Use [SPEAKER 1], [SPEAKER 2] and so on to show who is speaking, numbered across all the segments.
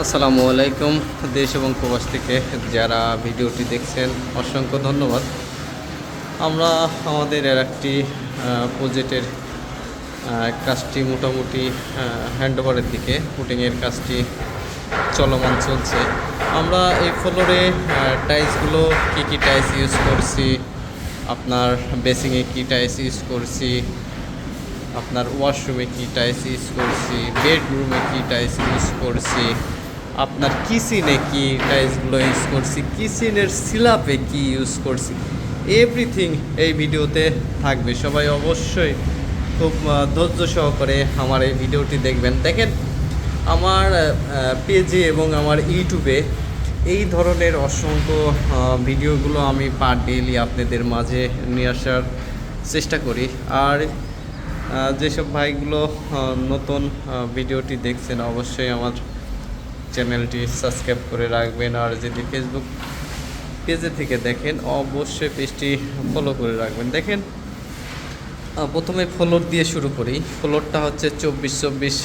[SPEAKER 1] আসসালামু আলাইকুম। দেশ এবং প্রবাস থেকে যারা ভিডিওটি দেখছেন অসংখ্য ধন্যবাদ। আমরা আমাদের এর একটি প্রজেক্টের কাজটি মোটামুটি হ্যান্ডওভারের দিকে পুটিংয়ের কাজটি চলমান চলছে। আমরা এই ফ্লোরে টাইলসগুলো কী টাইলস ইউজ করছি, আপনার বেসিংয়ে কী টাইলস ইউজ করছি, আপনার ওয়াশরুমে কী টাইলস ইউজ করছি, বেডরুমে কী টাইলস ইউজ করছি, আপনার কিচেনে কী টাইলসগুলো ইউজ করছি, কিচেনের সিলাপে কী ইউজ করছি, এভরিথিং এই ভিডিওতে থাকবে। সবাই অবশ্যই খুব ধৈর্য সহকারে আমার এই ভিডিওটি দেখবেন। দেখেন, আমার পেজে এবং আমার ইউটিউবে এই ধরনের অসংখ্য ভিডিওগুলো আমি পার ডেইলি আপনাদের মাঝে নিয়ে আসার চেষ্টা করি। আর যেসব ভাইগুলো নতুন ভিডিওটি দেখছেন অবশ্যই আমার চ্যানেলটি সাবস্ক্রাইব করে রাখবেন। আর যদি ফেসবুক পেজে থেকে দেখেন অবশ্যই পেজটি ফলো করে রাখবেন। দেখেন, প্রথমে ফ্লোর দিয়ে শুরু করি। ফ্লোরটা হচ্ছে 24-24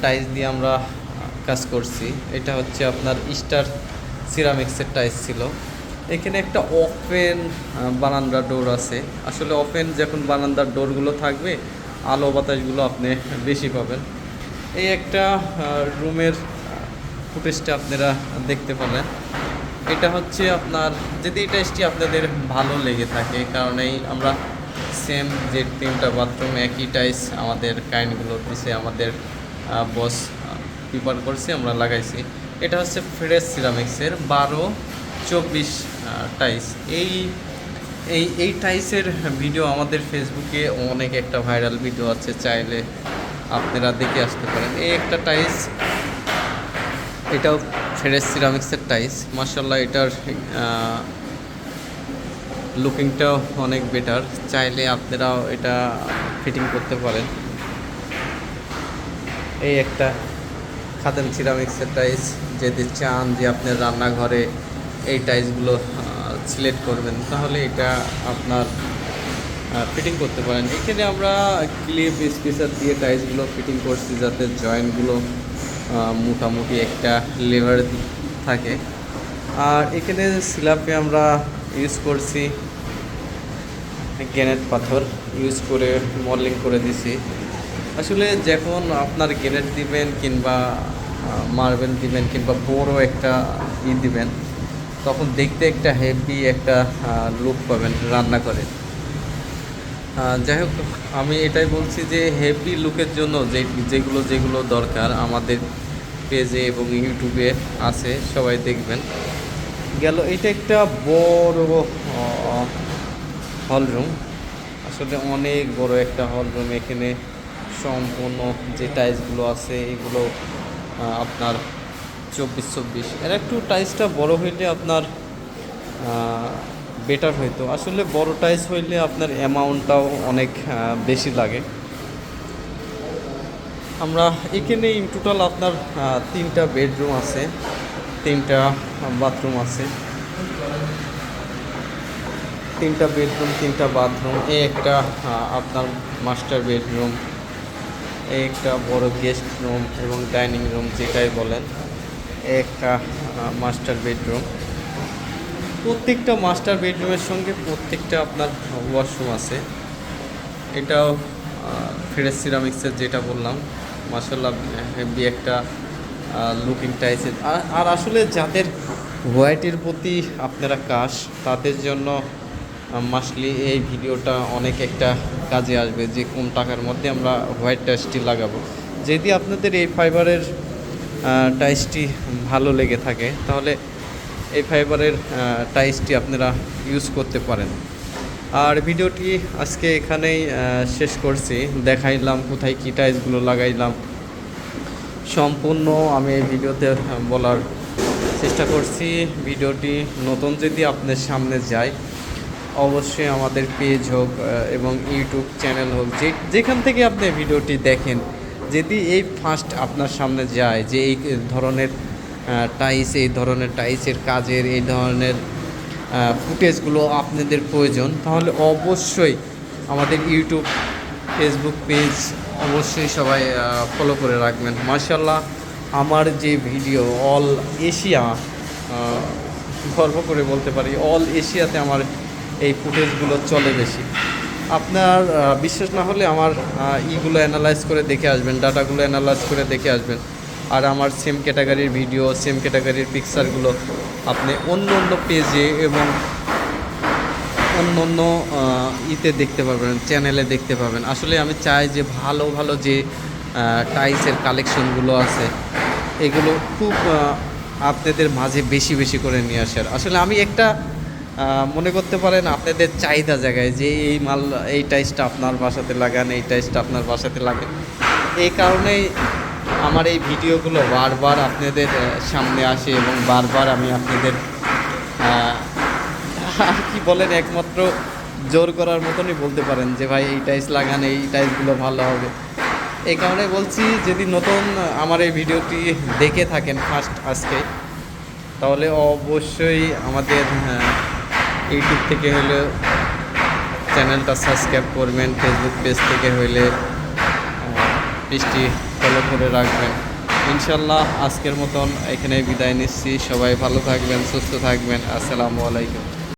[SPEAKER 1] টাইলস দিয়ে আমরা কাজ করছি। এটা হচ্ছে আপনার স্টার সিরামিক্সের টাইলস ছিল। এখানে একটা ওপেন বারান্দার ডোর আছে। আসলে ওপেন যখন বারান্দার ডোরগুলো থাকবে আলো বাতাসগুলো আপনি বেশি পাবেন। এই একটা রুমের ফুটেজটা আপনারা দেখতে পাবেন। এটা হচ্ছে আপনার, যদি এই টাইলসটি আপনাদের ভালো লেগে থাকে, কারণ এই আমরা সেম যে 3টা বাথরুম একই টাইলস আমাদের কাইন্ডগুলো দিছে, আমাদের বস প্রিপার করছে, আমরা লাগাইছি। এটা হচ্ছে ফ্রেশ সিরামিক্সের 12-24 টাইলস। এই টাইলসের ভিডিও আমাদের ফেসবুকে অনেক একটা ভাইরাল ভিডিও আছে, চাইলে আপনারা দেখে আসতে পারেন। এই একটা টাইলস, এটাও ফ্রেশ সিরামিক্সের টাইলস। মাশাআল্লাহ, এটার লুকিংটাও অনেক বেটার, চাইলে আপনারাও এটা ফিটিং করতে পারেন। এই একটা খাদেম সিরামিক্সের টাইলস, যদি চান যে আপনার রান্নাঘরে এই টাইলসগুলো সিলেক্ট করবেন তাহলে এটা আপনার ফিটিং করতে পারেন। এখানে আমরা ক্লিপ স্পেসার দিয়ে টাইলসগুলো ফিটিং করছি যাতে জয়েন্টগুলো মোটামুটি একটা লেভার থাকে। আর এখানে স্ল্যাবে আমরা ইউজ করছি গ্রানাইট পাথর ইউজ করে মডেলিং করে দিছি। আসলে যখন আপনার গ্রানাইট দিবেন কিংবা মার্বেল দিবেন কিংবা বড় একটা দিবেন, তখন দেখতে একটা হেভি একটা লুক পাবেন রান্না করে। যাই হোক, আমি এটাই বলছি যে হেভি লুকের জন্য যেগুলো দরকার আমাদের পেজে এবং ইউটিউবে আছে, সবাই দেখবেন। গেল এটা একটা বড় হল রুম, আসলে অনেক বড় একটা হল রুম। এখানে সম্পূর্ণ যে টাইলসগুলো আছে এগুলো আপনার 24-24। এর একটু টাইলসটা বড় হইলে আপনার বেটার হইতো। আসলে বড় টাইলস হইলে আপনার অ্যামাউন্টটাও অনেক বেশি লাগে। আমরা এখানে ইন টোটাল আপনার 3টা বেডরুম আছে, 3টা বাথরুম আছে, 3টা বেডরুম 3টা বাথরুম। এই একটা আপনার মাস্টার বেডরুম, এই একটা বড় গেস্ট রুম এবং ডাইনিং রুম যেটাই বলেন, একটা মাস্টার বেডরুম। প্রত্যেকটা মাস্টার বেডরুমের সঙ্গে প্রত্যেকটা আপনার ওয়াশরুম আছে। এটাও ফ্রেশ সিরামিক্সের যেটা বললাম, মাশাআল্লাহ হেভি একটা লুকিং টাইলসের। আর আসলে যাদের হোয়াইটের প্রতি আপনারা কাজ, তাদের জন্য মাসলি এই ভিডিওটা অনেক একটা কাজে আসবে যে কোন টাকার মধ্যে আমরা হোয়াইট টাইলসটি লাগাবো। যদি আপনাদের এই ফাইবারের টাইলসটি ভালো লেগে থাকে তাহলে এই ফাইবারের টাইলসটি আপনারা ইউজ করতে পারেন। আর ভিডিওটি আজকে এখানেই শেষ করছি। দেখাইলাম কোথায় কী টাইলসগুলো লাগাইলাম, সম্পূর্ণ আমি এই ভিডিওতে বলার চেষ্টা করছি। ভিডিওটি নতুন যদি আপনার সামনে যায়, অবশ্যই আমাদের পেজ হোক এবং ইউটিউব চ্যানেল হোক, যেখান থেকে আপনি ভিডিওটি দেখেন, যদি এই ফার্স্ট আপনার সামনে যায় যে এই ধরনের টাইলস, এই ধরনের টাইলসের কাজের এই ধরনের ফুটেজগুলো আপনাদের প্রয়োজন, তাহলে অবশ্যই আমাদের ইউটিউব ফেসবুক পেজ অবশ্যই সবাই ফলো করে রাখবেন। মাশাআল্লাহ, আমার যে ভিডিও অল এশিয়া, গর্ব করে বলতে পারি অল এশিয়াতে আমার এই ফুটেজগুলো চলে বেশি। আপনার বিশ্বাস না হলে আমার ইগুলো অ্যানালাইজ করে দেখে আসবেন, ডাটাগুলো অ্যানালাইজ করে দেখে আসবেন। আর আমার সেম ক্যাটাগরির ভিডিও, সেম ক্যাটাগরির পিকচারগুলো আপনি অন্য অন্য পেজে এবং অন্য অন্য ইতে দেখতে পাবেন, চ্যানেলে দেখতে পাবেন। আসলে আমি চাই যে ভালো ভালো যে টাইলসের কালেকশনগুলো আছে এগুলো খুব আপনাদের মাঝে বেশি বেশি করে নিয়ে আসার। আসলে আমি একটা মনে করতে পারেন আপনাদের চাহিদা জায়গায় যে এই মাল, এই টাইলসটা আপনার বাসাতে লাগান, এই টাইলসটা আপনার বাসাতে লাগান। এই কারণেই আমার এই ভিডিওগুলো বারবার আপনাদের সামনে আসে এবং বারবার আমি আপনাদের আর কি বলেন, একমাত্র জোর করার মতনই বলতে পারেন যে ভাই এই টাইলস লাগান, এই টাইলসগুলো ভালো হবে। এই কারণে বলছি, যদি নতুন আমার এই ভিডিওটি দেখে থাকেন ফার্স্ট আজকে, তাহলে অবশ্যই আমাদের ইউটিউব থেকে হলে চ্যানেলটা সাবস্ক্রাইব করবেন, ফেসবুক পেজ থেকে হইলে পেজটি ফলো করে রাখবেন। ইনশাল্লাহ আজকের মতন এখানে বিদায় নিচ্ছি। সবাই ভালো থাকবেন, সুস্থ থাকবেন। আসসালামু আলাইকুম।